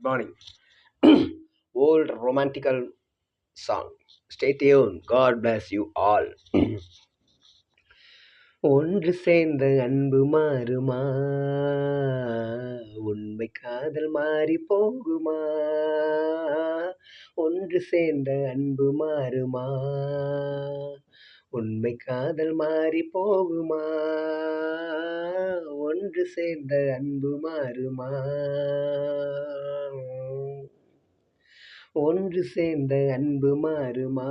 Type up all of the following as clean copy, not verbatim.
morning. Old romantical song. Stay tuned. God bless you all. ஒன்று சேர்ந்த அன்பு மாறுமா, உண்மை காதல் மாறி போகுமா? ஒன்று சேர்ந்த அன்பு மாறுமா, உண்மை காதல் மாறி போகுமா? ஒன்று சேர்ந்த அன்பு மாறுமா, ஒன்று சேர்ந்த அன்பு மாறுமா?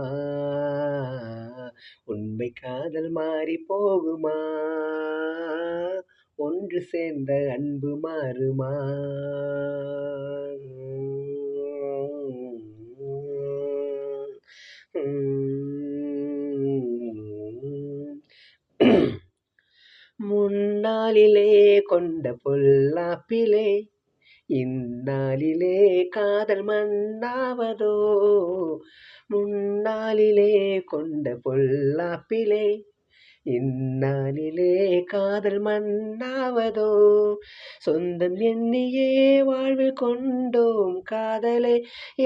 உண்மை காதல் மாறி போகுமா? ஒன்று சேர்ந்த அன்பு மாறுமா? முன்னாளிலே கொண்ட பொல்லாப்பிலே இந்நாளிலே காதல் மண்ணாவதோ? முன்னாளிலே கொண்ட பொல்லாப்பிலே இந்நாளிலே காதல் மண்ணாவதோ? சொந்தம் எண்ணியே வாழ்வில் கொண்டோம் காதலே,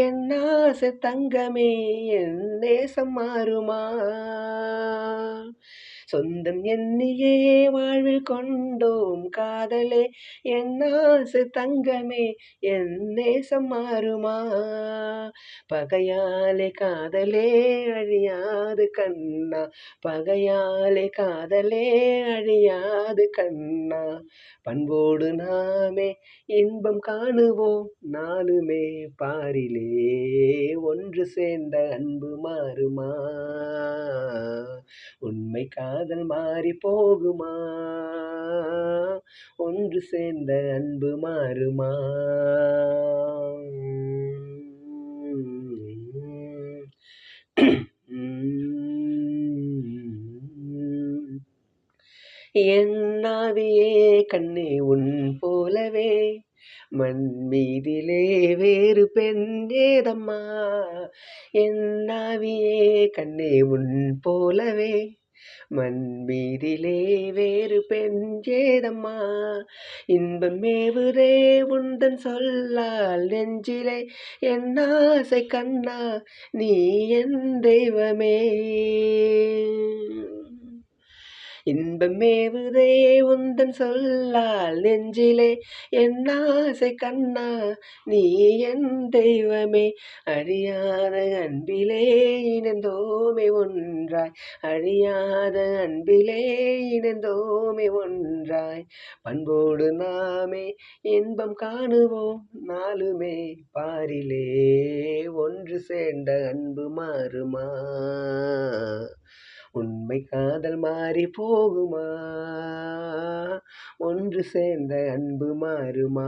என் ஆசை தங்கமே, என் நேசம் மாறுமா? சொந்தம் எண்ணியே வாழ்வில் கொண்டோம் காதலே, என் ஆசை தங்கமே, என் நேசம் மாறுமா? பகையாலே காதலே அழியாது கண்ணா, பகையாலே காதலே அழியாது கண்ணா. பண்போடு நாமே இன்பம் காணுவோம் நாளுமே பாரிலே, ஒன்று சேர்ந்த அன்பு மாறுமா? உண்மை காதல் மாறி போகுமா? ஒன்று சேர்ந்த அன்பு மாறுமா? என் ஆவியே கண்ணே உன் போலவே மண் மீதிலே வேறு பெண் ஏதம்மா? என் ஆவியே கண்ணே உன் போலவே மண் மீதிலே வேறு பெண் ஏதம்மா? இன்பம் மேவுதே உந்தன் சொல்லால் நெஞ்சிலே, என் ஆசை கண்ணா நீ என் தெய்வமே. இன்பம் மேவுதே உந்தன் சொல்லால் நெஞ்சிலே, என் ஆசை கண்ணா நீ என் தெய்வமே. அழியாத அன்பிலே இணைந்தோமே ஒன்றாய், அழியாத அன்பிலே இணைந்தோமே ஒன்றாய். பண்போடு நாமே இன்பம் காணுவோம் நாளுமே பாரிலே, ஒன்று சேர்ந்த அன்பு மாறுமா? உண்மை காதல் மாறி போகுமா? ஒன்று சேர்ந்த அன்பு மாறுமா?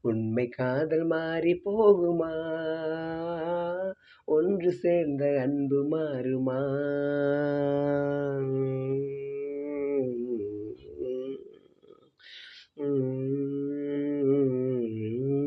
உண்மை காதல் மாறி போகுமா? ஒன்று சேர்ந்த அன்பு மாறுமா?